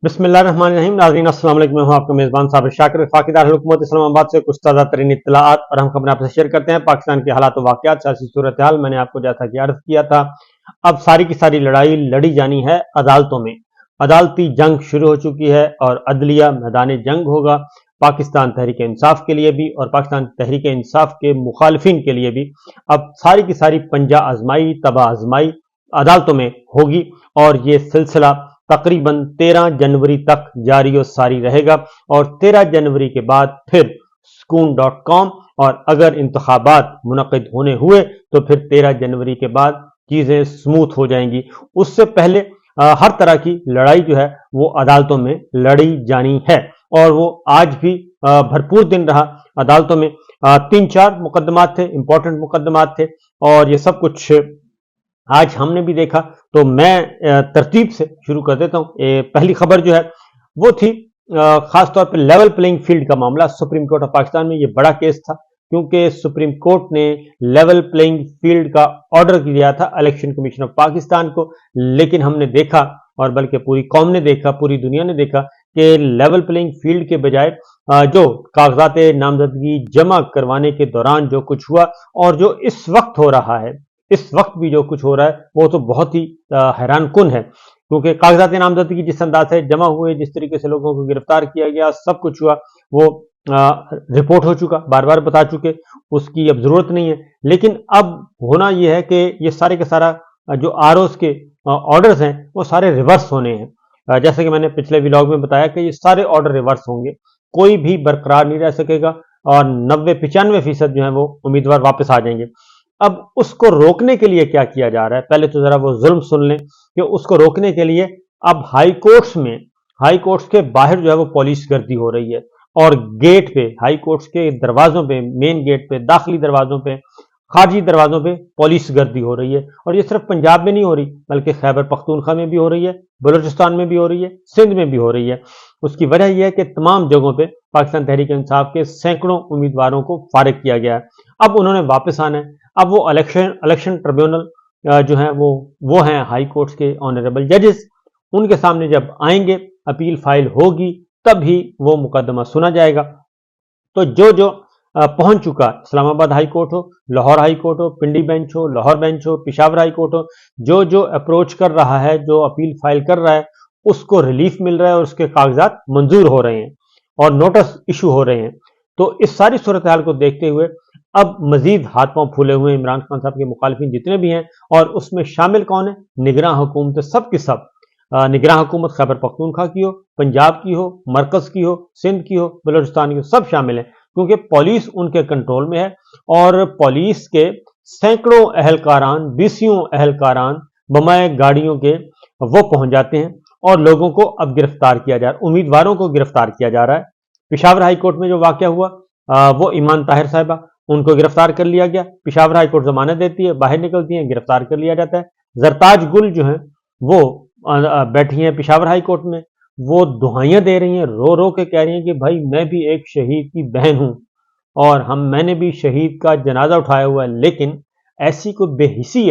बिस्मिल्लाहिर्रहमानिर्रहीम। नाज़रीन अस्सलाम वालेकुम। मैं हूं आपका मेज़बान साबिर शाकिर, वफाकीदार हुकूमत इस्लामाबाद से कुछ ताज़ा तरीन इत्तलाआत और हम खबरें आपसे शेयर करते हैं। पाकिस्तान के हालात व वाक़यात, सियासी सूरत हाल। मैंने आपको जैसा कि अर्ज़ किया था, अब सारी की सारी लड़ाई लड़ी जानी है अदालतों में। अदालती जंग शुरू हो चुकी है और अदलिया मैदान जंग होगा। पाकिस्तान तहरीक इंसाफ के लिए भी और पाकिस्तान तहरीक इंसाफ के मुखालिफिन के लिए भी अब सारी की सारी पंजा आजमाई, तबाह आजमाई अदालतों में होगी और ये सिलसिला तकरीबन 13 जनवरी तक जारी और सारी रहेगा और 13 जनवरी के बाद फिर सुकून.com और अगर इंतखाबात मुनक़िद होने हुए तो फिर 13 जनवरी के बाद चीज़ें स्मूथ हो जाएंगी। उससे पहले हर तरह की लड़ाई जो है वो अदालतों में लड़ी जानी है और वो आज भी भरपूर दिन रहा। अदालतों में 3-4 मुकदमात थे, इंपॉर्टेंट मुकदमात थे और ये सब कुछ आज हमने भी देखा। तो मैं तरतीब से शुरू कर देता हूं। पहली खबर जो है वो थी खास तौर पर लेवल प्लेइंग फील्ड का मामला। सुप्रीम कोर्ट ऑफ पाकिस्तान में ये बड़ा केस था क्योंकि सुप्रीम कोर्ट ने लेवल प्लेइंग फील्ड का ऑर्डर दिया था इलेक्शन कमीशन ऑफ पाकिस्तान को, लेकिन हमने देखा और बल्कि पूरी कौम ने देखा, पूरी दुनिया ने देखा कि लेवल प्लेइंग फील्ड के बजाय जो कागजात नामजदगी जमा करवाने के दौरान जो कुछ हुआ और जो इस वक्त हो रहा है, इस वक्त भी जो कुछ हो रहा है वो तो बहुत ही हैरान कुन है क्योंकि कागजात नामजदगी जिस अंदाज से जमा हुए, जिस तरीके से लोगों को गिरफ्तार किया गया, सब कुछ हुआ वो रिपोर्ट हो चुका, बार बार बता चुके, उसकी अब जरूरत नहीं है। लेकिन अब होना यह है कि ये सारे का सारा जो आरओस के ऑर्डर्स हैं वो सारे रिवर्स होने हैं। जैसे कि मैंने पिछले व्लॉग में बताया कि ये सारे ऑर्डर रिवर्स होंगे, कोई भी बरकरार नहीं रह सकेगा और 90-95% जो है वो उम्मीदवार वापस आ जाएंगे। अब उसको रोकने के लिए क्या किया जा रहा है, पहले तो जरा वो जुल्म सुन लें कि उसको रोकने के लिए अब हाई कोर्ट्स के बाहर जो है वो पुलिस गर्दी हो रही है और गेट पे, हाई कोर्ट्स के दरवाजों पे, मेन गेट पे, दाखिली दरवाजों पे, खारजी दरवाजों पे पुलिस गर्दी हो रही है। और ये सिर्फ पंजाब में नहीं हो रही बल्कि खैबर पख्तूनख्वा में भी हो रही है, बलूचिस्तान में भी हो रही है, सिंध में भी हो रही है। उसकी वजह यह है कि तमाम जगहों पे पाकिस्तान तहरीक इंसाफ के सैकड़ों उम्मीदवारों को फारिग किया गया है। अब उन्होंने वापस आना है। अब वो इलेक्शन ट्रिब्यूनल जो है वो हैं हाई कोर्ट्स के ऑनरेबल जजेस, उनके सामने जब आएंगे, अपील फाइल होगी, तभी वो मुकदमा सुना जाएगा। तो जो पहुंच चुका, इस्लामाबाद हाई कोर्ट हो, लाहौर हाई कोर्ट हो, पिंडी बेंच हो, लाहौर बेंच हो, पेशावर हाई कोर्ट हो, जो अप्रोच कर रहा है, जो अपील फाइल कर रहा है, उसको रिलीफ मिल रहा है और उसके कागजात मंजूर हो रहे हैं और नोटिस इशू हो रहे हैं। तो इस सारी सूरत हाल को देखते हुए अब मजीद हाथ पांव फूले हुए इमरान खान साहब के मुखालिफिन जितने भी हैं, और उसमें शामिल कौन है, निगरान हुकूमत, सब की सब निगरान हुकूमत खैबर पख्तूनख्वा की हो, पंजाब की हो, मरकज की हो, सिंध की हो, बलूचिस्तान की हो, सब शामिल हैं क्योंकि पुलिस उनके कंट्रोल में है और पुलिस के सैकड़ों अहलकारान, बीसियों अहलकारान बमाए गाड़ियों के वो पहुंच जाते हैं और लोगों को अब गिरफ्तार किया जा रहा है, उम्मीदवारों को गिरफ्तार किया जा रहा है। पेशावर हाई कोर्ट में जो वाकया हुआ, वो ईमान ताहिर साहिबा, उनको गिरफ्तार कर लिया गया। पेशावर हाई कोर्ट जमानत देती है, बाहर निकलती है, गिरफ्तार कर लिया जाता है। जरताज गुल जो है वो बैठी हैं पेशावर हाई कोर्ट में, वो दुहाइयां दे रही हैं, रो रो के कह रही हैं कि भाई मैं भी एक शहीद की बहन हूं और मैंने भी शहीद का जनाजा उठाया हुआ है। लेकिन ऐसी कोई बेहिसी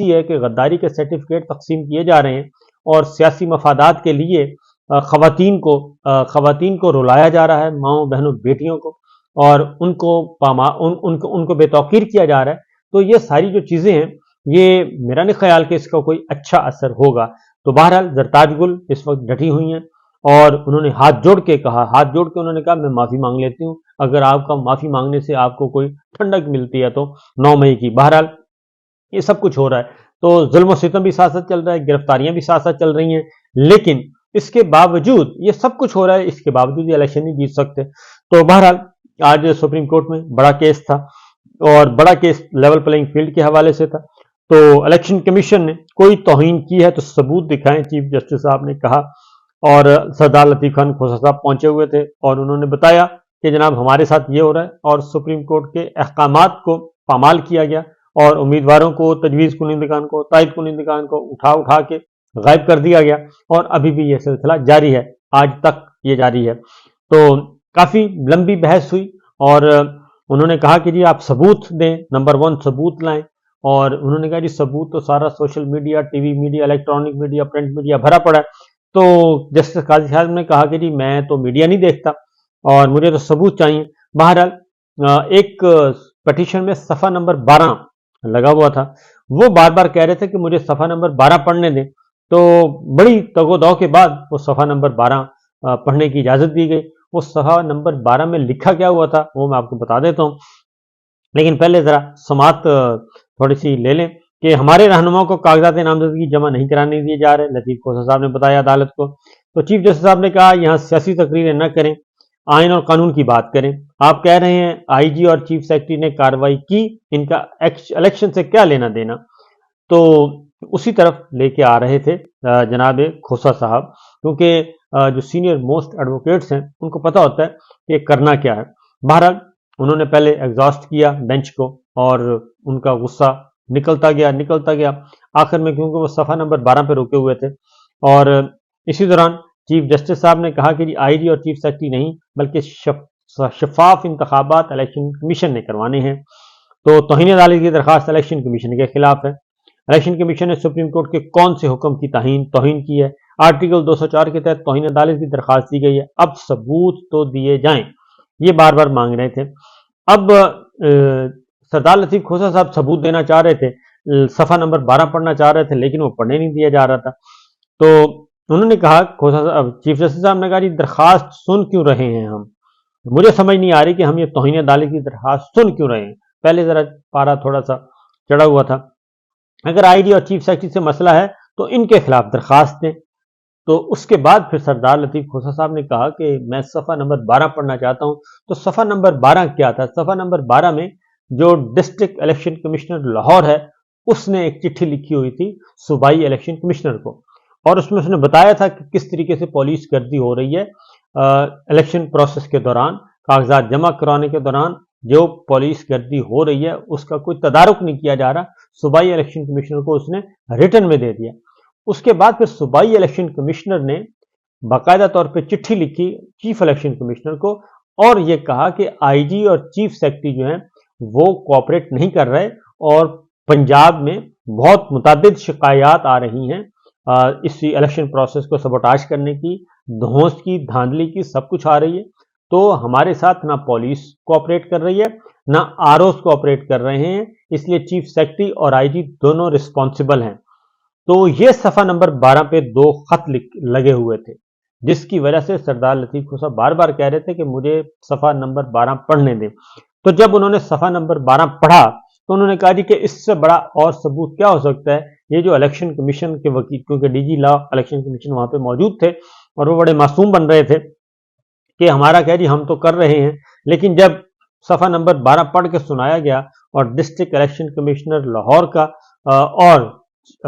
है कि गद्दारी के सर्टिफिकेट तकसीम किए जा रहे हैं और सियासी मफादात के लिए खवातीन को रुलाया जा रहा है, माओ बहनों बेटियों को, और उनको बेतौकीर किया जा रहा है। तो ये सारी जो चीजें हैं, ये मेरा नहीं ख्याल कि इसका कोई अच्छा असर होगा। तो बहरहाल जरताज गुल इस वक्त डटी हुई हैं और उन्होंने हाथ जोड़ के उन्होंने कहा मैं माफी मांग लेती हूँ, अगर आपका माफी मांगने से आपको कोई ठंडक मिलती है तो 9 मई की। बहरहाल ये सब कुछ हो रहा है, तो जुल्म सितम भी साथ साथ चल रहा है, गिरफ्तारियां भी साथ साथ चल रही हैं, लेकिन इसके बावजूद ये सब कुछ हो रहा है, इसके बावजूद ये इलेक्शन नहीं जीत सकते। तो बहरहाल आज सुप्रीम कोर्ट में बड़ा केस था और बड़ा केस लेवल प्लेइंग फील्ड के हवाले से था। तो इलेक्शन कमीशन ने कोई तौहीन की है तो सबूत दिखाएं, चीफ जस्टिस साहब ने कहा। और सरदार लतीफ खान खोसा साहब पहुंचे हुए थे और उन्होंने बताया कि जनाब हमारे साथ ये हो रहा है और सुप्रीम कोर्ट के अहकामात को पामाल किया गया और उम्मीदवारों को, तजवीज़ कुनिंदगान को, तायद कुनिंदगान को उठा के गायब कर दिया गया और अभी भी ये सिलसिला जारी है, आज तक ये जारी है। तो काफ़ी लंबी बहस हुई और उन्होंने कहा कि जी आप सबूत दें, नंबर 1 सबूत लाएं। और उन्होंने कहा जी सबूत तो सारा social media, TV media, electronic media, print media भरा पड़ा है, तो जस्टिस काजी साहब ने कहा कि जी मैं तो मीडिया नहीं देखता और मुझे तो सबूत चाहिए। बहरहाल एक पटिशन में सफ़ा नंबर 12 लगा हुआ था, वो बार बार कह रहे थे कि मुझे सफ़ा नंबर 12 पढ़ने दें। तो बड़ी तगोदौ के बाद वो सफ़ा नंबर 12 पढ़ने की इजाज़त दी गई। वो सफ़ा नंबर 12 में लिखा क्या हुआ था वो मैं आपको बता देता हूँ, लेकिन पहले ज़रा समात थोड़ी सी ले लें कि हमारे रहनुमाओं को कागजात नामजदगी जमा नहीं कराने दिए जा रहे, लतीफ़ खोसा साहब ने बताया अदालत को। तो चीफ जस्टिस साहब ने कहा यहाँ सियासी तकरीरें न करें, आइन और कानून की बात करें। आप कह रहे हैं आईजी और चीफ सेक्रेटरी ने कार्रवाई की, इनका इलेक्शन से क्या लेना देना। तो उसी तरफ लेके आ रहे थे जनाब खोसा साहब, क्योंकि जो सीनियर मोस्ट एडवोकेट्स हैं उनको पता होता है कि करना क्या है। बहरहाल उन्होंने पहले एग्जॉस्ट किया बेंच को और उनका गुस्सा निकलता गया। आखिर में क्योंकि वो सफ़ा नंबर 12 पे रुके हुए थे और इसी दौरान चीफ जस्टिस साहब ने कहा कि आईजी और चीफ सेक्रेटरी नहीं बल्कि शफाफ इंतखाबात इलेक्शन कमीशन ने करवाने हैं। तो तौहीन अदालत की दरखास्त इलेक्शन कमीशन के खिलाफ है। इलेक्शन कमीशन ने सुप्रीम कोर्ट के कौन से हुक्म की तौहीन की है? आर्टिकल 204 के तहत तौहीन अदालत की दरखास्त दी गई है, अब सबूत तो दिए जाएं, ये बार बार मांग रहे थे। अब सरदार लतीफ़ खोसा साहब सबूत देना चाह रहे थे, सफ़ा नंबर 12 पढ़ना चाह रहे थे, लेकिन वो पढ़ने नहीं दिया जा रहा था। तो उन्होंने कहा, खोसा साहब चीफ जस्टिस साहब ने कहा जी दरखास्त सुन क्यों रहे हैं हम, मुझे समझ नहीं आ रही कि हम ये तौहीन अदालत की दरखास्त सुन क्यों रहे हैं। पहले जरा पारा थोड़ा सा चढ़ा हुआ था। अगर आईजी और चीफ सेक्रेटरी से मसला है तो इनके खिलाफ दरखास्त दें। तो उसके बाद फिर सरदार लतीफ़ खोसा साहब ने कहा कि मैं सफ़ा नंबर 12 पढ़ना चाहता हूं। तो सफ़ा नंबर 12 क्या था? सफ़ा नंबर 12 में जो डिस्ट्रिक्ट इलेक्शन कमिश्नर लाहौर है उसने एक चिट्ठी लिखी हुई थी सूबाई इलेक्शन कमिश्नर को, और उसमें उसने बताया था कि किस तरीके से पुलिस गर्दी हो रही है इलेक्शन प्रोसेस के दौरान, कागजात जमा कराने के दौरान जो पुलिस गर्दी हो रही है उसका कोई तदारुक नहीं किया जा रहा। सूबाई इलेक्शन कमिश्नर को उसने रिटर्न में दे दिया। उसके बाद फिर सूबाई इलेक्शन कमिश्नर ने बाकायदा तौर पे चिट्ठी लिखी चीफ इलेक्शन कमिश्नर को और ये कहा कि आईजी और चीफ सेक्रेटरी जो हैं वो कोऑपरेट नहीं कर रहे और पंजाब में बहुत मुतअद्दिद शिकायत आ रही हैं इस इलेक्शन प्रोसेस को सबोटाज करने की, धौंस की, धांधली की, सब कुछ आ रही है। तो हमारे साथ ना पुलिस कोऑपरेट कर रही है ना आरओस कोऑपरेट कर रहे हैं, इसलिए चीफ सेक्रेटरी और आईजी दोनों रिस्पॉन्सिबल हैं। तो ये सफ़ा नंबर 12 पे 2 खत लगे हुए थे, जिसकी वजह से सरदार लतीफ़ खोसा बार बार कह रहे थे कि मुझे सफ़ा नंबर 12 पढ़ने दें। तो जब उन्होंने सफ़ा नंबर 12 पढ़ा तो उन्होंने कहा जी कि इससे बड़ा और सबूत क्या हो सकता है। ये जो इलेक्शन कमीशन के वकील, क्योंकि डीजी लॉ इलेक्शन कमीशन वहां पे मौजूद थे और वो बड़े मासूम बन रहे थे कि हमारा कह जी हम तो कर रहे हैं, लेकिन जब सफ़ा नंबर 12 पढ़ के सुनाया गया और डिस्ट्रिक्ट इलेक्शन कमिश्नर लाहौर का और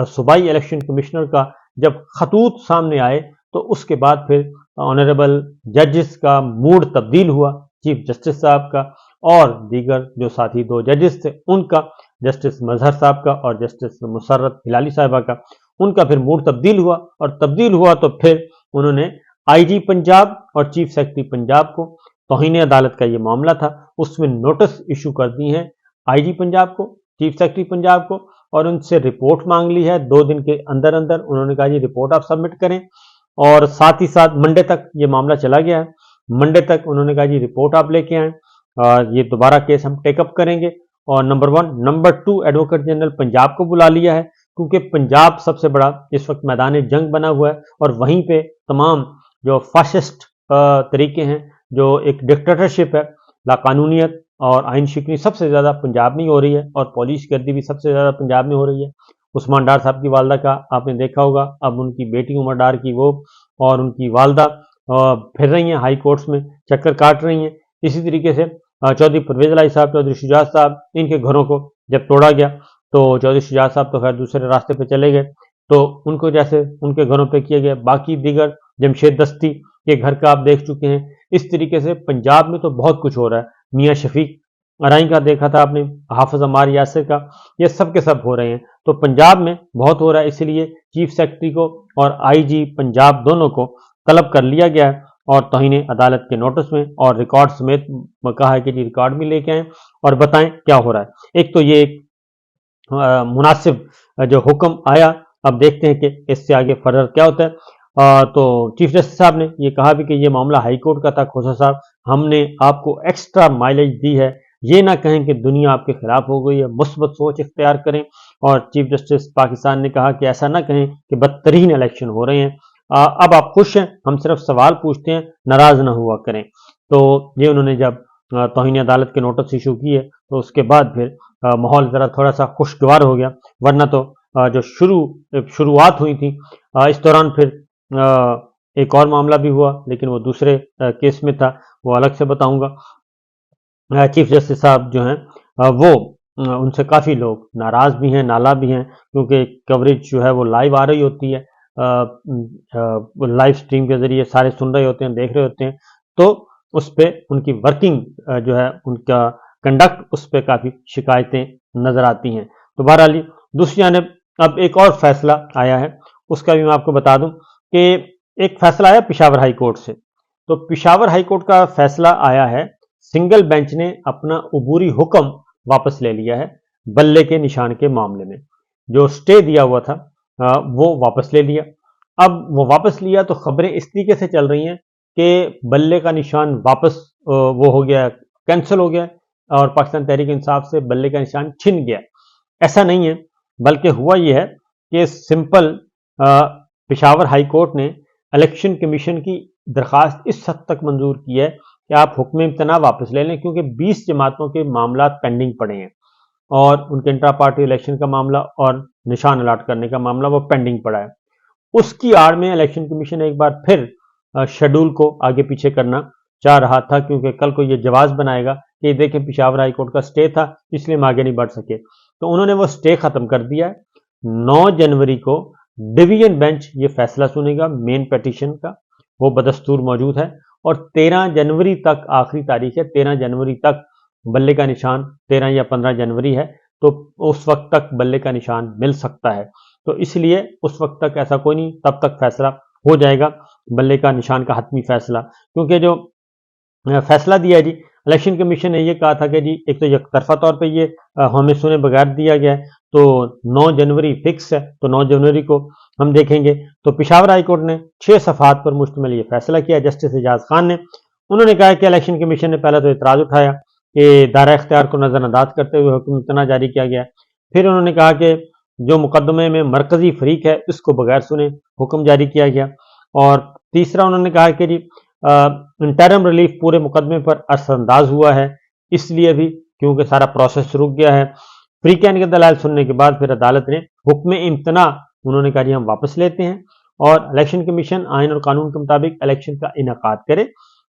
सूबाई इलेक्शन कमिश्नर का जब खतूत सामने आए तो उसके बाद फिर ऑनरेबल जजेस का मूड तब्दील हुआ, चीफ जस्टिस साहब का और दीगर जो साथी 2 जजेस थे उनका, जस्टिस मजहर साहब का और जस्टिस मुसर्रत हिलाली साहिबा का, उनका फिर मूड तब्दील हुआ और तब्दील हुआ तो फिर उन्होंने आईजी पंजाब और चीफ सेक्रेटरी पंजाब को, तौहीन अदालत का ये मामला था, उसमें नोटिस इशू कर दी है आईजी पंजाब को, चीफ सेक्रेटरी पंजाब को, और उनसे रिपोर्ट मांग ली है 2 दिन के अंदर अंदर। उन्होंने कहा जी रिपोर्ट आप सबमिट करें और साथ ही साथ मंडे तक ये मामला चला गया है। मंडे तक उन्होंने कहा जी रिपोर्ट आप लेके आएँ और ये दोबारा केस हम टेकअप करेंगे। और number 1, number 2 advocate general Punjab को बुला लिया है, क्योंकि पंजाब सबसे बड़ा इस वक्त मैदान जंग बना हुआ है और वहीं पे तमाम जो फाशिस्ट तरीके हैं, जो एक डिक्टेटरशिप है, लाकानूनियत और आइन शिकनी सबसे ज़्यादा पंजाब में हो रही है और पुलिस गर्दी भी सबसे ज़्यादा पंजाब में हो रही है। उस्मान डार साहब की वालदा का आपने देखा होगा, अब उनकी बेटी उमर डार की वो और उनकी वालदा फिर रही हैं हाई कोर्ट्स में, चक्कर काट रही हैं। इसी तरीके से चौधरी परवेज लाई साहब, चौधरी शुजात साहब, इनके घरों को जब तोड़ा गया तो चौधरी शुजात साहब तो खैर दूसरे रास्ते पे चले गए, तो उनको जैसे उनके घरों पे किया गया, बाकी दीगर जमशेद दस्ती के घर का आप देख चुके हैं। इस तरीके से पंजाब में तो बहुत कुछ हो रहा है। मियाँ शफीक अराई का देखा था आपने, हाफिज अमार यासिर का, ये सब के सब हो रहे हैं। तो पंजाब में बहुत हो रहा है, इसलिए चीफ सेक्रेटरी को और आईजी पंजाब दोनों को तलब कर लिया गया है और तौहीन अदालत के नोटिस में और रिकॉर्ड समेत कहा है कि जी रिकॉर्ड भी लेके आएँ और बताएं क्या हो रहा है। एक तो ये एक मुनासिब जो हुक्म आया, अब देखते हैं कि इससे आगे फर्दर क्या होता है। تو چیف جسٹس صاحب نے یہ کہا بھی کہ یہ معاملہ ہائی کورٹ کا تھا، کھوسہ صاحب ہم نے آپ کو ایکسٹرا مائلیج دی ہے، یہ نہ کہیں کہ دنیا آپ کے خلاف ہو گئی ہے، مثبت سوچ اختیار کریں۔ اور چیف جسٹس پاکستان نے کہا کہ ایسا نہ کہیں کہ بدترین الیکشن ہو رہے ہیں، اب آپ خوش ہیں، ہم صرف سوال پوچھتے ہیں، ناراض نہ ہوا کریں۔ تو یہ انہوں نے جب توہین عدالت کے نوٹس ایشو کیے تو اس کے بعد پھر ماحول ذرا تھوڑا سا خوشگوار ہو گیا، ورنہ تو جو شروعات ہوئی تھی اس دوران پھر ایک اور معاملہ بھی ہوا، لیکن وہ دوسرے کیس میں تھا، وہ الگ سے بتاؤں گا۔ چیف جسٹس صاحب جو ہیں وہ ان سے کافی لوگ ناراض بھی ہیں، نالا بھی ہیں، کیونکہ کوریج جو ہے وہ لائیو آ رہی ہوتی ہے، لائیو سٹریم کے ذریعے سارے سن رہے ہوتے ہیں، دیکھ رہے ہوتے ہیں، تو اس پہ ان کی ورکنگ جو ہے ان کا کنڈکٹ اس پہ کافی شکایتیں نظر آتی ہیں۔ تو بہرحال دوسری جانب اب ایک اور فیصلہ آیا ہے، اس کا بھی میں آپ کو بتا دوں کہ ایک فیصلہ آیا پشاور ہائی کورٹ سے۔ تو پشاور ہائی کورٹ کا فیصلہ آیا ہے، سنگل بینچ نے اپنا عبوری حکم واپس لے لیا ہے بلے کے نشان کے معاملے میں، جو سٹے دیا ہوا تھا وہ واپس لے لیا۔ اب وہ واپس لیا تو خبریں اس طریقے سے چل رہی ہیں کہ بلے کا نشان واپس وہ ہو گیا، کینسل ہو گیا، اور پاکستان تحریک انصاف سے بلے کا نشان چھن گیا۔ ایسا نہیں ہے، بلکہ ہوا یہ ہے کہ سمپل پشاور ہائی کورٹ نے الیکشن کمیشن کی درخواست اس حد تک منظور کی ہے کہ آپ حکم امتناع واپس لے لیں، کیونکہ 20 جماعتوں کے معاملات پینڈنگ پڑے ہیں، اور ان کے انٹرا پارٹی الیکشن کا معاملہ اور نشان الاٹ کرنے کا معاملہ وہ پینڈنگ پڑا ہے۔ اس کی آڑ میں الیکشن کمیشن ایک بار پھر شیڈول کو آگے پیچھے کرنا چاہ رہا تھا، کیونکہ کل کو یہ جواز بنائے گا کہ دیکھیں پشاور ہائی کورٹ کا سٹے تھا اس لیے ہم آگے نہیں بڑھ سکے۔ تو انہوں نے وہ سٹے ختم کر دیا ہے۔ 9 جنوری کو ڈویژن بینچ یہ فیصلہ سنے گا مین پیٹیشن کا، وہ بدستور موجود ہے، اور 13 جنوری تک آخری تاریخ ہے، 13 جنوری تک بلے کا نشان، 13 یا 15 جنوری ہے، تو اس وقت تک بلے کا نشان مل سکتا ہے۔ تو اس لیے اس وقت تک ایسا کوئی نہیں، تب تک فیصلہ ہو جائے گا بلے کا نشان کا حتمی فیصلہ، کیونکہ جو فیصلہ دیا ہے جی الیکشن کمیشن نے یہ کہا تھا کہ جی ایک تو یک طرفہ طور پہ یہ ہمیں سنے بغیر دیا گیا ہے، تو 9 جنوری فکس ہے، تو 9 جنوری کو ہم دیکھیں گے۔ تو پشاور ہائی کورٹ نے 6 صفحات پر مشتمل یہ فیصلہ کیا جسٹس اعجاز خان نے۔ انہوں نے کہا کہ الیکشن کمیشن نے پہلے تو اعتراض اٹھایا کہ دائرہ اختیار کو نظر انداز کرتے ہوئے حکم امتناع جاری کیا گیا، پھر انہوں نے کہا کہ جو مقدمے میں مرکزی فریق ہے اس کو بغیر سنے حکم جاری کیا گیا، اور تیسرا انہوں نے کہا کہ جی انٹرم ریلیف پورے مقدمے پر اثر انداز ہوا ہے، اس لیے بھی کیونکہ سارا پروسیس رک گیا ہے۔ فریقین کے دلائل سننے کے بعد پھر عدالت نے حکم امتناع انہوں نے کہا جی ہم واپس لیتے ہیں، اور الیکشن کمیشن آئین اور قانون کے مطابق الیکشن کا انعقاد کرے،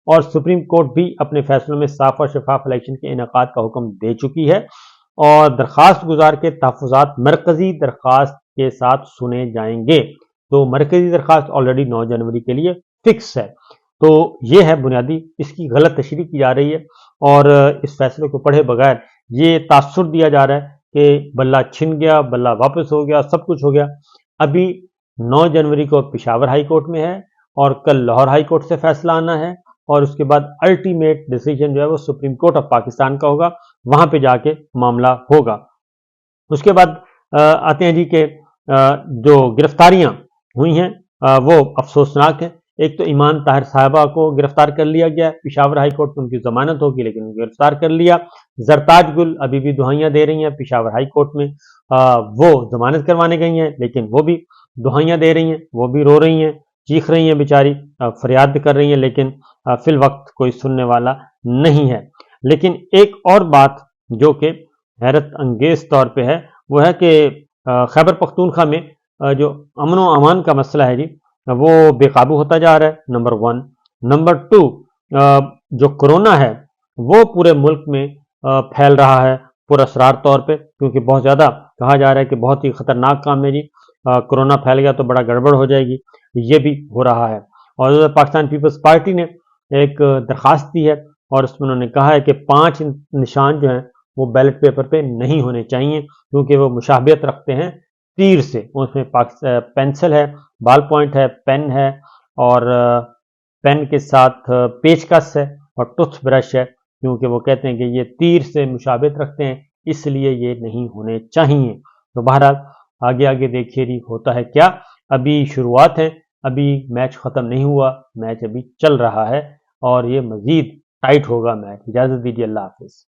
اور سپریم کورٹ بھی اپنے فیصلوں میں صاف اور شفاف الیکشن کے انعقاد کا حکم دے چکی ہے، اور درخواست گزار کے تحفظات مرکزی درخواست کے ساتھ سنے جائیں گے۔ تو مرکزی درخواست آلریڈی 9 جنوری کے لیے فکس ہے۔ تو یہ ہے بنیادی اس کی غلط تشریح کی جا رہی ہے، اور اس فیصلے کو پڑھے بغیر یہ تاثر دیا جا رہا ہے کہ بلہ چھن گیا، بلہ واپس ہو گیا، سب کچھ ہو گیا۔ ابھی 9 جنوری کو پشاور ہائی کورٹ میں ہے، اور کل لاہور ہائی کورٹ سے فیصلہ آنا ہے، اور اس کے بعد الٹیمیٹ ڈیسیجن جو ہے وہ سپریم کورٹ آف پاکستان کا ہوگا، وہاں پہ جا کے معاملہ ہوگا۔ اس کے بعد آتے ہیں جی کہ جو گرفتاریاں ہوئی ہیں وہ افسوسناک ہیں۔ ایک تو ایمان طاہر صاحبہ کو گرفتار کر لیا گیا، پشاور ہائی کورٹ میں ان کی ضمانت ہوگی لیکن گرفتار کر لیا۔ زرتاج گل ابھی بھی دہائیاں دے رہی ہیں پشاور ہائی کورٹ میں، وہ ضمانت کروانے گئی ہیں لیکن وہ بھی دہائیاں دے رہی ہیں، وہ بھی رو رہی ہیں، چیخ رہی ہیں بیچاری، فریاد کر رہی ہیں، لیکن فی الوقت کوئی سننے والا نہیں ہے۔ لیکن ایک اور بات جو کہ حیرت انگیز طور پہ ہے وہ ہے کہ خیبر پختونخوا میں جو امن و امان کا مسئلہ ہے جی وہ بے قابو ہوتا جا رہا ہے، نمبر 1۔ نمبر 2، جو کرونا ہے وہ پورے ملک میں پھیل رہا ہے پر اسرار طور پہ، کیونکہ بہت زیادہ کہا جا رہا ہے کہ بہت ہی خطرناک کام ہے جی، کرونا پھیل گیا تو بڑا گڑبڑ ہو جائے گی، یہ بھی ہو رہا ہے۔ اور پاکستان پیپلز پارٹی نے ایک درخواست دی ہے، اور اس میں انہوں نے کہا ہے کہ 5 نشان جو ہیں وہ بیلٹ پیپر پہ نہیں ہونے چاہیے، کیونکہ وہ مشابہت رکھتے ہیں تیر سے، اس میں پینسل ہے، بال پوائنٹ ہے، پین ہے، اور پین کے ساتھ پیچکس ہے اور ٹوتھ برش ہے، کیونکہ وہ کہتے ہیں کہ یہ تیر سے مشابہت رکھتے ہیں، اس لیے یہ نہیں ہونے چاہیے۔ تو بہرحال آگے آگے دیکھیے جی ہوتا ہے کیا، ابھی شروعات ہیں، ابھی میچ ختم نہیں ہوا، میچ ابھی چل رہا ہے اور یہ مزید ٹائٹ ہوگا میچ. اجازت دیجیے، اللہ حافظ.